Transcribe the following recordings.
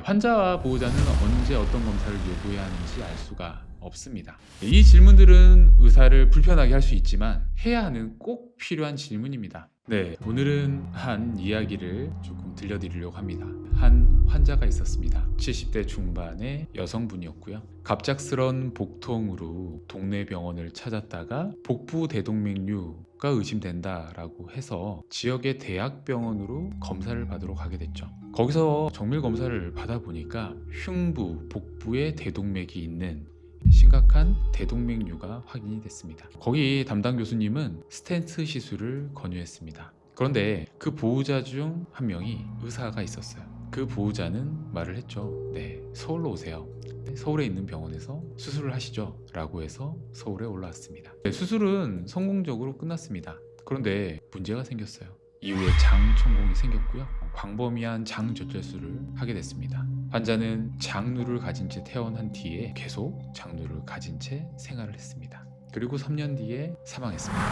환자와 보호자는 언제 어떤 검사를 요구해야 하는지 알 수가 없습니다. 이 질문들은 의사를 불편하게 할 수 있지만 해야 하는 꼭 필요한 질문입니다. 네, 오늘은 한 이야기를 조금 들려드리려고 합니다. 한 환자가 있었습니다. 70대 중반의 여성분이었고요. 갑작스런 복통으로 동네 병원을 찾았다가 복부 대동맥류가 의심된다라고 해서 지역의 대학병원으로 검사를 받으러 가게 됐죠. 거기서 정밀 검사를 받아보니까 흉부, 복부에 대동맥이 있는 심각한 대동맥류가 확인이 됐습니다. 거기 담당 교수님은 스텐트 시술을 권유했습니다. 그런데 그 보호자 중 한 명이 의사가 있었어요. 그 보호자는 말을 했죠. 네, 서울로 오세요. 서울에 있는 병원에서 수술을 하시죠 라고 해서 서울에 올라왔습니다. 네, 수술은 성공적으로 끝났습니다. 그런데 문제가 생겼어요. 이후에 장천공이 생겼고요. 광범위한 장절제술을 하게 됐습니다. 환자는 장루를 가진 채 태어난 뒤에 계속 장루를 가진 채 생활을 했습니다. 그리고 3년 뒤에 사망했습니다.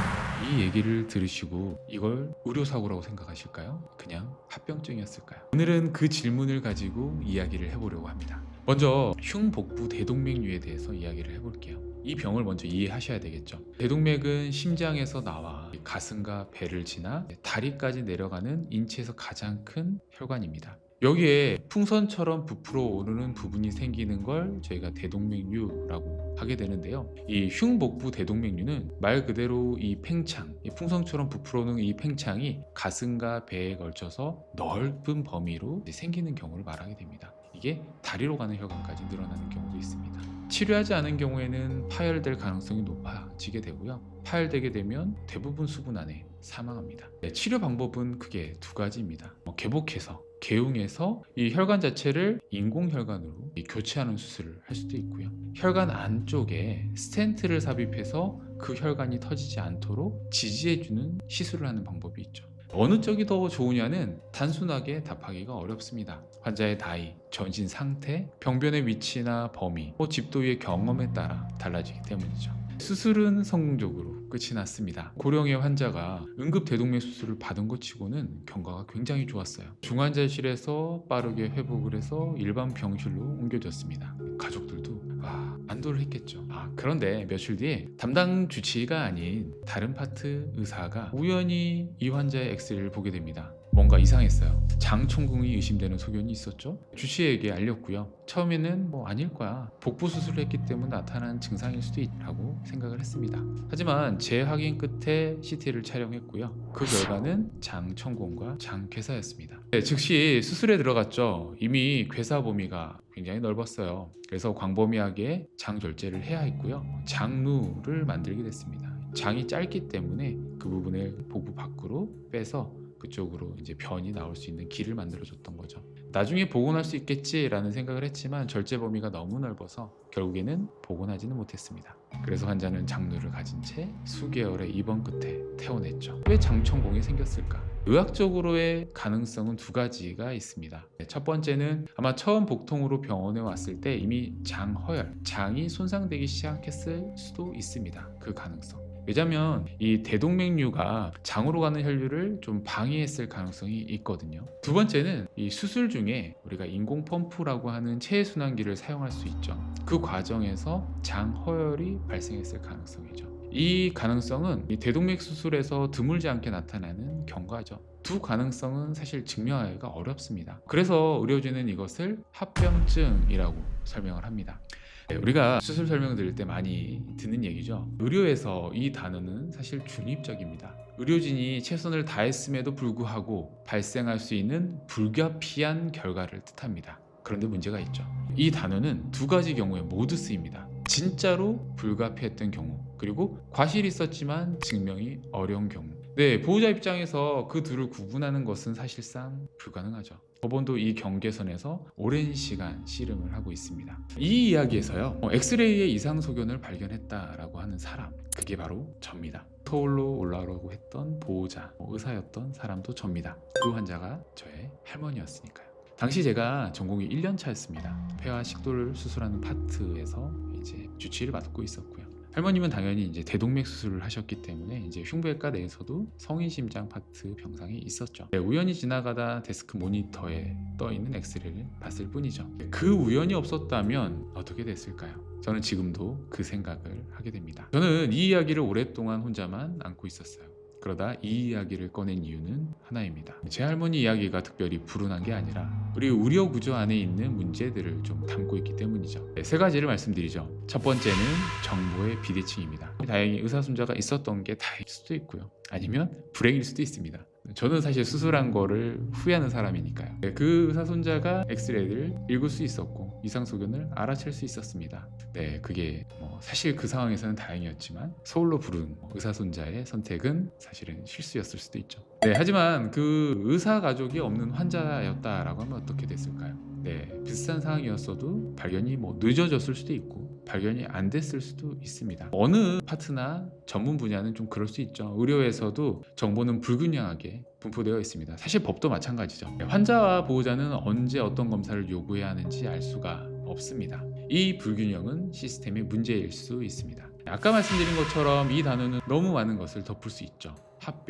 이 얘기를 들으시고 이걸 의료사고라고 생각하실까요? 그냥 합병증이었을까요? 오늘은 그 질문을 가지고 이야기를 해보려고 합니다. 먼저 흉복부 대동맥류에 대해서 이야기를 해볼게요. 이 병을 먼저 이해하셔야 되겠죠. 대동맥은 심장에서 나와 가슴과 배를 지나 다리까지 내려가는 인체에서 가장 큰 혈관입니다. 여기에 풍선처럼 부풀어 오르는 부분이 생기는 걸 저희가 대동맥류라고 하게 되는데요. 이 흉복부 대동맥류는 말 그대로 이 팽창, 이 풍선처럼 부풀어 오는 이 팽창이 가슴과 배에 걸쳐서 넓은 범위로 생기는 경우를 말하게 됩니다. 이게 다리로 가는 혈관까지 늘어나는 경우도 있습니다. 치료하지 않은 경우에는 파열될 가능성이 높아지게 되고요. 파열되게 되면 대부분 수분 안에 사망합니다. 치료 방법은 크게 두 가지입니다. 개복해서 개웅해서 이 혈관 자체를 인공혈관으로 교체하는 수술을 할 수도 있고요. 혈관 안쪽에 스텐트를 삽입해서 그 혈관이 터지지 않도록 지지해주는 시술을 하는 방법이 있죠. 어느 쪽이 더 좋으냐는 단순하게 답하기가 어렵습니다. 환자의 나이, 전신 상태, 병변의 위치나 범위, 집도의 경험에 따라 달라지기 때문이죠. 수술은 성공적으로 끝이 났습니다. 고령의 환자가 응급 대동맥 수술을 받은 것 치고는 경과가 굉장히 좋았어요. 중환자실에서 빠르게 회복을 해서 일반 병실로 옮겨졌습니다. 가족들도 안도를 했겠죠. 그런데 며칠 뒤에 담당 주치의가 아닌 다른 파트 의사가 우연히 이 환자의 엑스레이를 보게 됩니다. 뭔가 이상했어요. 장총궁이 의심되는 소견이 있었죠. 주치의에게 알렸고요. 처음에는 아닐 거야, 복부 수술을 했기 때문에 나타난 증상일 수도 있다고 생각을 했습니다. 하지만 재확인 끝에 CT를 촬영했고요. 그 결과는 장천공과 장괴사였습니다. 즉시 수술에 들어갔죠. 이미 괴사 범위가 굉장히 넓었어요. 그래서 광범위하게 장절제를 해야 했고요. 장루를 만들게 됐습니다. 장이 짧기 때문에 그 부분을 복부 밖으로 빼서 그쪽으로 이제 변이 나올 수 있는 길을 만들어줬던 거죠. 나중에 복원할 수 있겠지라는 생각을 했지만 절제 범위가 너무 넓어서 결국에는 복원하지는 못했습니다. 그래서 환자는 장루를 가진 채 수개월의 입원 끝에 퇴원했죠. 왜 장천공이 생겼을까? 의학적으로의 가능성은 두 가지가 있습니다. 첫 번째는 아마 처음 복통으로 병원에 왔을 때 이미 장허열, 장이 손상되기 시작했을 수도 있습니다. 그 가능성. 왜냐하면 이 대동맥류가 장으로 가는 혈류를 좀 방해했을 가능성이 있거든요. 두 번째는 이 수술 중에 우리가 인공 펌프라고 하는 체해순환기를 사용할 수 있죠. 그 과정에서 장허열이 발생했을 가능성이죠. 이 가능성은 이 대동맥 수술에서 드물지 않게 나타나는 경과죠. 두 가능성은 사실 증명하기가 어렵습니다. 그래서 의료진은 이것을 합병증이라고 설명을 합니다. 우리가 수술 설명 드릴 때 많이 듣는 얘기죠. 의료에서 이 단어는 사실 중립적입니다. 의료진이 최선을 다했음에도 불구하고 발생할 수 있는 불가피한 결과를 뜻합니다. 그런데 문제가 있죠. 이 단어는 두 가지 경우에 모두 쓰입니다. 진짜로 불가피했던 경우, 그리고 과실이 있었지만 증명이 어려운 경우. 보호자 입장에서 그 둘을 구분하는 것은 사실상 불가능하죠. 법원도 이 경계선에서 오랜 시간 씨름을 하고 있습니다. 이 이야기에서요, 엑스레이의 이상 소견을 발견했다라고 하는 사람, 그게 바로 접니다. 서울로 올라오라고 했던 보호자, 의사였던 사람도 접니다. 그 환자가 저의 할머니였으니까요. 당시 제가 전공이 1년 차였습니다. 폐와 식도를 수술하는 파트에서 이제 주치의를 맡고 있었고요. 할머님은 당연히 이제 대동맥 수술을 하셨기 때문에 이제 흉부외과 내에서도 성인심장 파트 병상이 있었죠. 네, 우연히 지나가다 데스크 모니터에 떠 있는 엑스레이를 봤을 뿐이죠. 그 우연이 없었다면 어떻게 됐을까요? 저는 지금도 그 생각을 하게 됩니다. 저는 이 이야기를 오랫동안 혼자만 안고 있었어요. 그러다 이 이야기를 꺼낸 이유는 하나입니다. 제 할머니 이야기가 특별히 불운한 게 아니라 우리 의료 구조 안에 있는 문제들을 좀 담고 있기 때문이죠. 네, 세 가지를 말씀드리죠. 첫 번째는 정보의 비대칭입니다. 다행히 의사손자가 있었던 게 다행일 수도 있고요. 아니면 불행일 수도 있습니다. 저는 사실 수술한 거를 후회하는 사람이니까요. 네, 그 의사손자가 엑스레이를 읽을 수 있었고 이상소견을 알아챌 수 있었습니다. 네, 그게 사실 그 상황에서는 다행이었지만 서울로 부른 의사손자의 선택은 사실은 실수였을 수도 있죠. 네, 하지만 그 의사 가족이 없는 환자였다라고 하면 어떻게 됐을까요? 네, 비슷한 상황이었어도 발견이 늦어졌을 수도 있고 발견이 안 됐을 수도 있습니다. 어느 파트나 전문 분야는 좀 그럴 수 있죠. 의료에서도 정보는 불균형하게 분포되어 있습니다. 사실 법도 마찬가지죠. 환자와 보호자는 언제 어떤 검사를 요구해야 하는지 알 수가 없습니다. 이 불균형은 시스템의 문제일 수 있습니다. 아까 말씀드린 것처럼 이 단어는 너무 많은 것을 덮을 수 있죠.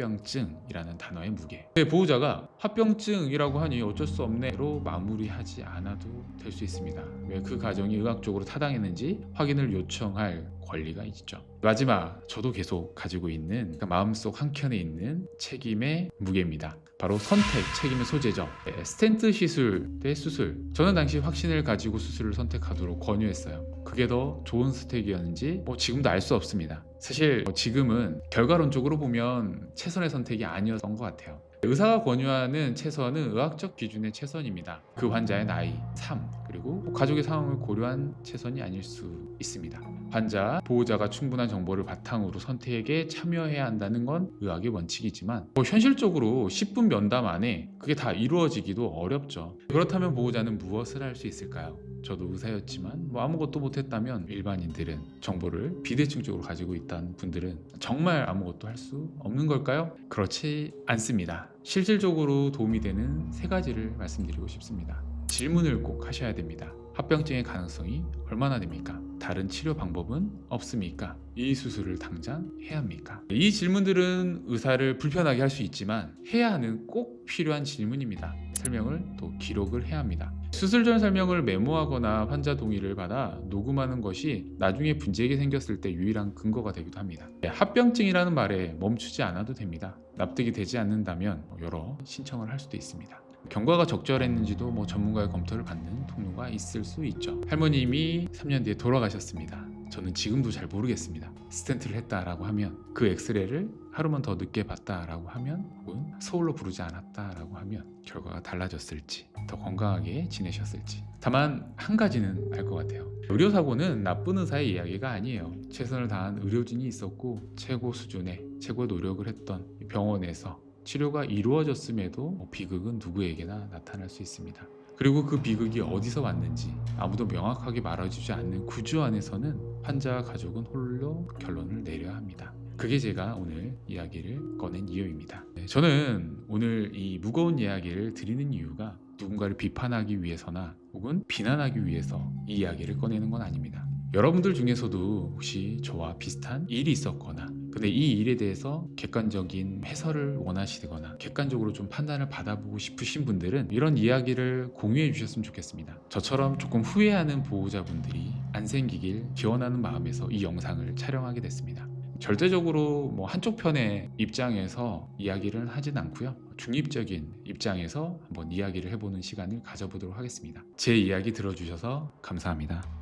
합병증이라는 단어의 무게. 보호자가 합병증이라고 하니 어쩔 수 없네로 마무리하지 않아도 될 수 있습니다. 왜 그 가정이 의학적으로 타당했는지 확인을 요청할 권리가 있죠. 마지막, 저도 계속 가지고 있는 마음속 한켠에 있는 책임의 무게입니다. 바로 선택, 책임의 소재죠. 스텐트 시술 대 수술. 저는 당시 확신을 가지고 수술을 선택하도록 권유했어요. 그게 더 좋은 선택이었는지 지금도 알 수 없습니다. 사실 지금은 결과론적으로 보면 최선의 선택이 아니었던 것 같아요. 의사가 권유하는 최선은 의학적 기준의 최선입니다. 그 환자의 나이, 삶, 그리고 가족의 상황을 고려한 최선이 아닐 수 있습니다. 환자, 보호자가 충분한 정보를 바탕으로 선택에 참여해야 한다는 건 의학의 원칙이지만 현실적으로 10분 면담 안에 그게 다 이루어지기도 어렵죠. 그렇다면 보호자는 무엇을 할 수 있을까요? 저도 의사였지만 아무것도 못했다면 일반인들은 정보를 비대칭적으로 가지고 있다는 분들은 정말 아무것도 할 수 없는 걸까요? 그렇지 않습니다. 실질적으로 도움이 되는 세 가지를 말씀드리고 싶습니다. 질문을 꼭 하셔야 됩니다. 합병증의 가능성이 얼마나 됩니까? 다른 치료 방법은 없습니까? 이 수술을 당장 해야 합니까? 이 질문들은 의사를 불편하게 할 수 있지만 해야 하는 꼭 필요한 질문입니다. 설명을 또 기록을 해야 합니다. 수술 전 설명을 메모하거나 환자 동의를 받아 녹음하는 것이 나중에 분쟁이 생겼을 때 유일한 근거가 되기도 합니다. 합병증이라는 말에 멈추지 않아도 됩니다. 납득이 되지 않는다면 여러 신청을 할 수도 있습니다. 경과가 적절했는지도 전문가의 검토를 받는 통로가 있을 수 있죠. 할머님이 3년 뒤에 돌아가셨습니다. 저는 지금도 잘 모르겠습니다. 스텐트를 했다라고 하면, 그 엑스레이를 하루만 더 늦게 봤다라고 하면, 혹은 서울로 부르지 않았다라고 하면 결과가 달라졌을지, 더 건강하게 지내셨을지. 다만 한 가지는 알 것 같아요. 의료사고는 나쁜 의사의 이야기가 아니에요. 최선을 다한 의료진이 있었고 최고 수준의 최고 노력을 했던 병원에서 치료가 이루어졌음에도 비극은 누구에게나 나타날 수 있습니다. 그리고 그 비극이 어디서 왔는지 아무도 명확하게 말해주지 않는 구조 안에서는 환자와 가족은 홀로 결론을 내려야 합니다. 그게 제가 오늘 이야기를 꺼낸 이유입니다. 저는 오늘 이 무거운 이야기를 드리는 이유가 누군가를 비판하기 위해서나 혹은 비난하기 위해서 이 이야기를 꺼내는 건 아닙니다. 여러분들 중에서도 혹시 저와 비슷한 일이 있었거나 근데 이 일에 대해서 객관적인 해설을 원하시거나 객관적으로 좀 판단을 받아보고 싶으신 분들은 이런 이야기를 공유해 주셨으면 좋겠습니다. 저처럼 조금 후회하는 보호자분들이 안 생기길 기원하는 마음에서 이 영상을 촬영하게 됐습니다. 절대적으로 한쪽 편의 입장에서 이야기를 하진 않고요. 중립적인 입장에서 한번 이야기를 해보는 시간을 가져보도록 하겠습니다. 제 이야기 들어주셔서 감사합니다.